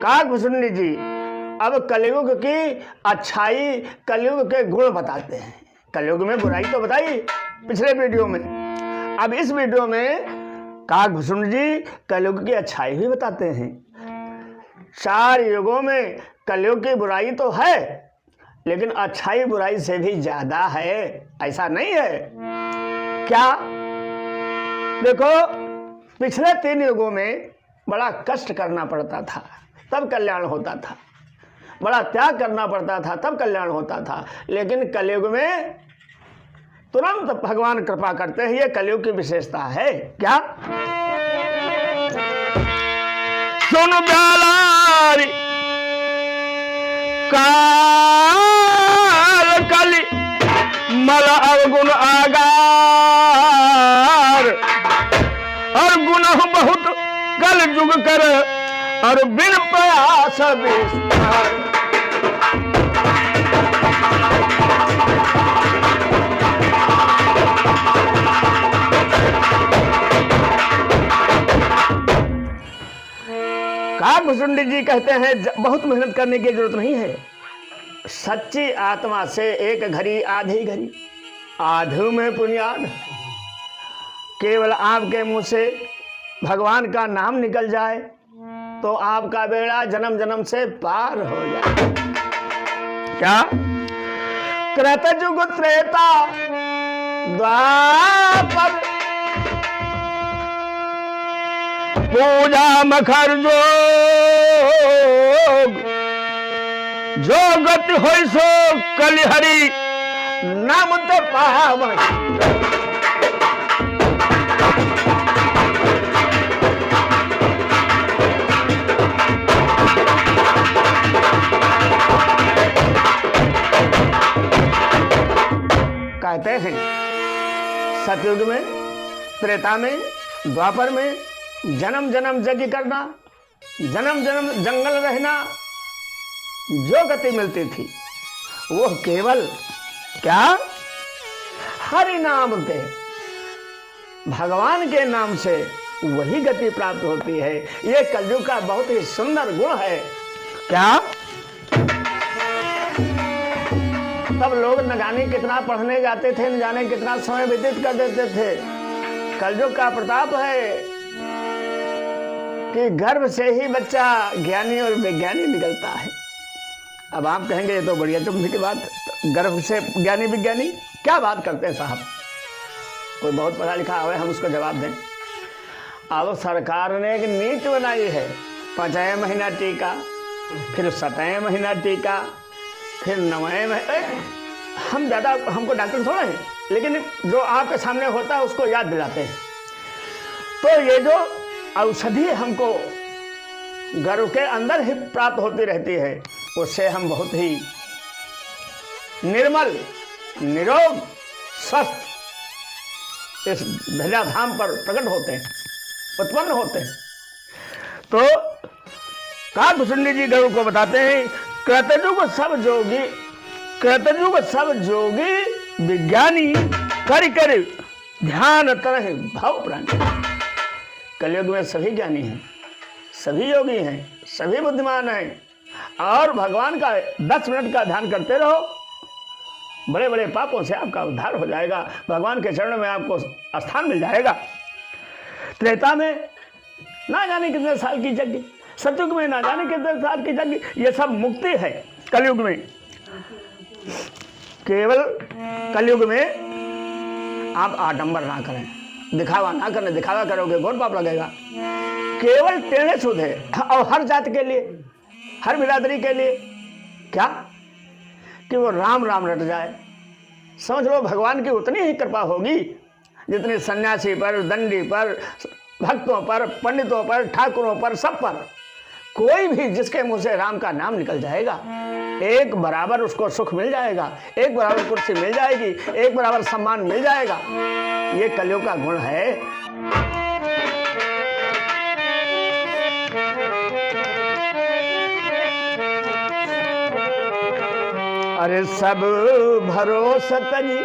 काकभूषुंडी जी अब कलयुग की अच्छाई, कलयुग के गुण बताते हैं। कलयुग में बुराई तो बताई पिछले वीडियो में, अब इस वीडियो में काकभूषुंडी जी कलयुग की अच्छाई भी बताते हैं। 4 युगों में कलयुग की बुराई तो है, लेकिन अच्छाई बुराई से भी ज्यादा है, ऐसा नहीं है क्या? देखो, पिछले 3 युगों में बड़ा कष्ट करना पड़ता था तब कल्याण होता था, बड़ा त्याग करना पड़ता था तब कल्याण होता था, लेकिन कलयुग में तुरंत भगवान कृपा करते हैं। ये कलयुग की विशेषता है। क्या? सुन ब्यालारी काल कली मल अवगुण आगार, और गुण बहुत कल जुग कर और बिन प्रयास विस्तार। काकभूषुंडी जी कहते हैं बहुत मेहनत करने की जरूरत नहीं है, सच्ची आत्मा से एक घड़ी आधी घड़ी आधु में पुण्याद, केवल आपके मुंह से भगवान का नाम निकल जाए तो आपका बेड़ा जन्म जन्म से पार हो जाए। क्या? कृत जुग त्रेता द्वापर पूजा मखर जोग, जो गति होई सो कलिहरी नाम ते पावन। कहते हैं सतयुग में, त्रेता में, द्वापर में जन्म जन्म यज्ञ करना, जन्म जन्म जंगल रहना, जो गति मिलती थी वो केवल क्या? हरि नाम से, भगवान के नाम से वही गति प्राप्त होती है। ये कलयुग का बहुत ही सुंदर गुण है। क्या? तब लोग न जाने कितना पढ़ने जाते थे, न जाने कितना समय व्यतीत कर देते थे। कलयुग का प्रताप है कि गर्भ से ही बच्चा ज्ञानी और विज्ञानी निकलता है। अब आप कहेंगे ये तो बढ़िया चुम्बी की बात, गर्भ से ज्ञानी विज्ञानी क्या बात करते हैं साहब? कोई बहुत पढ़ा लिखा है, हम उसको जवाब दें। अब सरकार ने एक नीति बनाई है, 5वें महीना टीका, फिर 7वें महीना टीका, फिर 9वें महीने। हम ज़्यादा, हमको डॉक्टर थोड़ा है, लेकिन जो आपके सामने होता है उसको याद दिलाते हैं। तो ये जो औषधि हमको गर्भ के अंदर ही प्राप्त होती रहती है, उससे हम बहुत ही निर्मल, निरोग, स्वस्थ इस धजाधाम पर प्रकट होते हैं, उत्पन्न होते हैं। तो काकभूषुंडी जी गर्भ को बताते हैं, कृतयुग सब जोगी विज्ञानी कर कर ध्यान तरह भाव प्राणी। कलयुग में सभी ज्ञानी हैं, सभी योगी हैं, सभी बुद्धिमान हैं, और भगवान का 10 मिनट का ध्यान करते रहो, बड़े बड़े पापों से आपका उद्धार हो जाएगा, भगवान के चरणों में आपको स्थान मिल जाएगा। त्रेता में ना जाने कितने साल की यज्ञ, सतयुग में ना जाने कितने साल की यज्ञ, ये सब मुक्ति है। कलयुग में, केवल कलयुग में आप आडंबर ना करें, दिखावा ना करें, दिखावा करोगे घोर पाप लगेगा। केवल टेढ़े सूधे, और हर जाति के लिए, हर बिरादरी के लिए क्या कि वो राम राम रट जाए। समझ लो भगवान की उतनी ही कृपा होगी जितनी सन्यासी पर, दंडी पर, भक्तों पर, पंडितों पर, ठाकुरों पर, सब पर। कोई भी जिसके मुंह से राम का नाम निकल जाएगा, एक बराबर उसको सुख मिल जाएगा, एक बराबर कुर्सी मिल जाएगी, एक बराबर सम्मान मिल जाएगा। ये कलयुग का गुण है। अरे सब भरोसा तजी,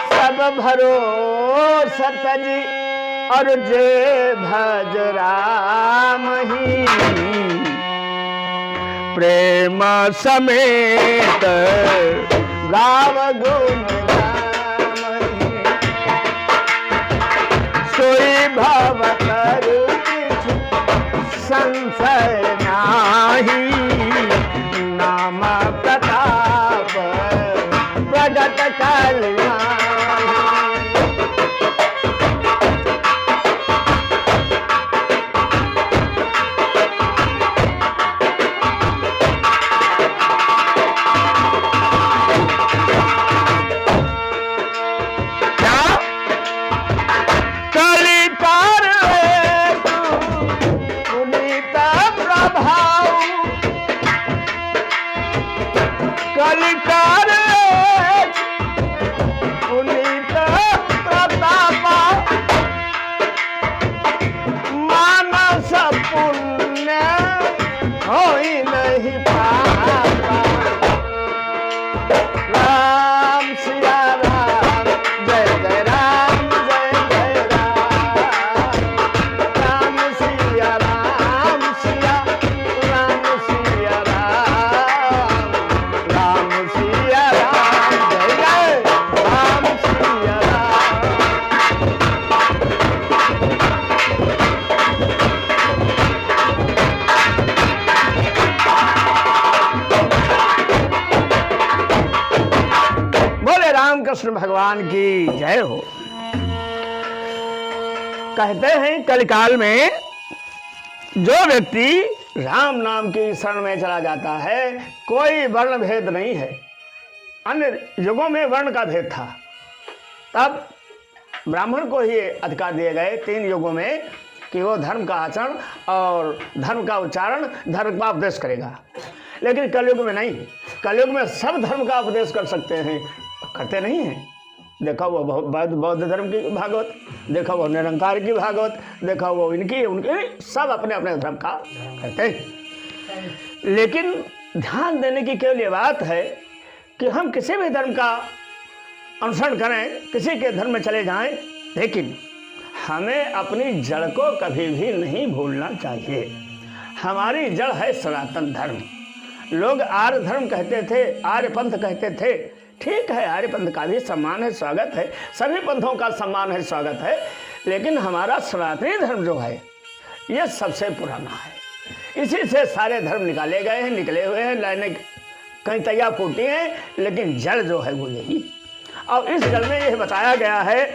सब भरोसा तजी और जे भज राम ही प्रेम समेत गाव गुण राम ही सोई भव तरु संशय नाही नाम प्रताप प्रगट कल्याण। कलिकार पुनीत प्रतापा मानस पुण्य होई नहीं पापा। राम सिया राम जय जय राम जय जय राम। राम सिया राम सिया राम सिया राम। राम सिया राम जय जय राम सिया राम। बोले रामकृष्ण भगवान की जय हो। कहते हैं कलिकाल में जो व्यक्ति राम नाम की शरण में चला जाता है, कोई वर्ण भेद नहीं है। अन्य युगों में वर्ण का भेद था, तब ब्राह्मण को ही अधिकार दिए गए 3 युगों में कि वो धर्म का आचरण और धर्म का उच्चारण, धर्म का उपदेश करेगा। लेकिन कलयुग में नहीं, कलयुग में सब धर्म का उपदेश कर सकते हैं, करते नहीं हैं। देखा वो बौद्ध धर्म की भागवत, देखा वो निरंकार की भागवत, देखा वो इनकी उनके, सब अपने अपने धर्म का करते हैं। लेकिन ध्यान देने की केवल ये बात है कि हम किसी भी धर्म का अनुसरण करें, किसी के धर्म में चले जाएं, लेकिन हमें अपनी जड़ को कभी भी नहीं भूलना चाहिए। हमारी जड़ है सनातन धर्म। लोग आर्य धर्म कहते थे, आर्य पंथ कहते थे, ठीक है, आर्य पंथ का भी सम्मान है, स्वागत है, सभी पंथों का सम्मान है, स्वागत है। लेकिन हमारा सनातनी धर्म जो है ये सबसे पुराना है। इसी से सारे धर्म निकाले गए हैं, निकले हुए हैं, लाइनें कहीं तैयार फूटी हैं, लेकिन जड़ जो है वो यही। और इस जड़ में यह बताया गया है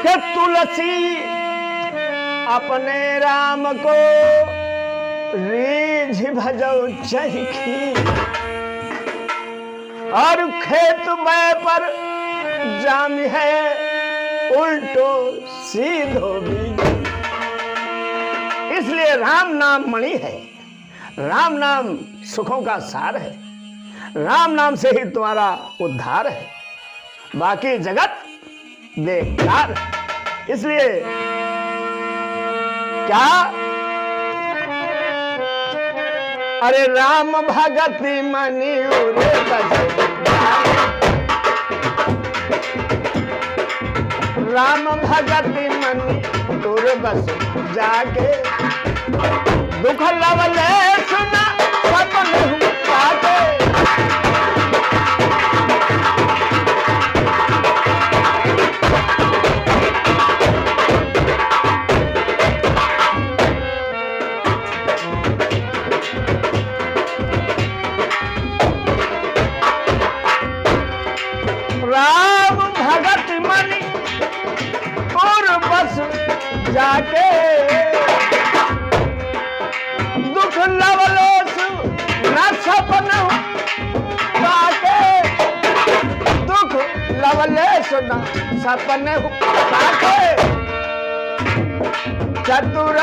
कि तुलसी अपने राम को रीझ भजो चरखी और खेत में पर जाम है उल्टो सीधो भी। इसलिए राम नाम मणि है, राम नाम सुखों का सार है, राम नाम से ही तुम्हारा उद्धार है, बाकी जगत बेकार है। इसलिए क्या, अरे राम भगति मनि उरे बज, राम भगति मनि उर बस जाके दुख लवले सुना सपन पाके। राम भगत मनि और बस जाके दुख लवलोस न सपन पाके। दुख लवलेस न सपन पाके। चतुर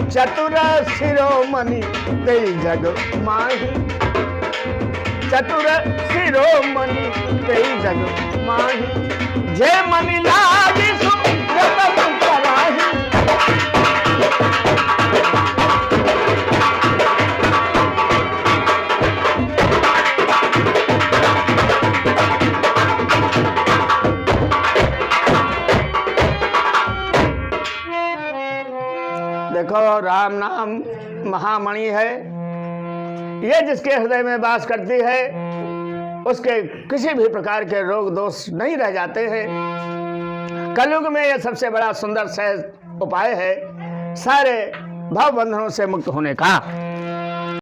चतुर शिरोमणि तेई जग माही, चतुर शिरोमणि तेई जग माही। जय मनि लागी सु जगत कराही। देखो राम नाम महामणि है, ये जिसके हृदय में वास करती है उसके किसी भी प्रकार के रोग दोष नहीं रह जाते हैं। कलयुग में यह सबसे बड़ा सुंदर सहज उपाय है सारे भाव बंधनों से मुक्त होने का।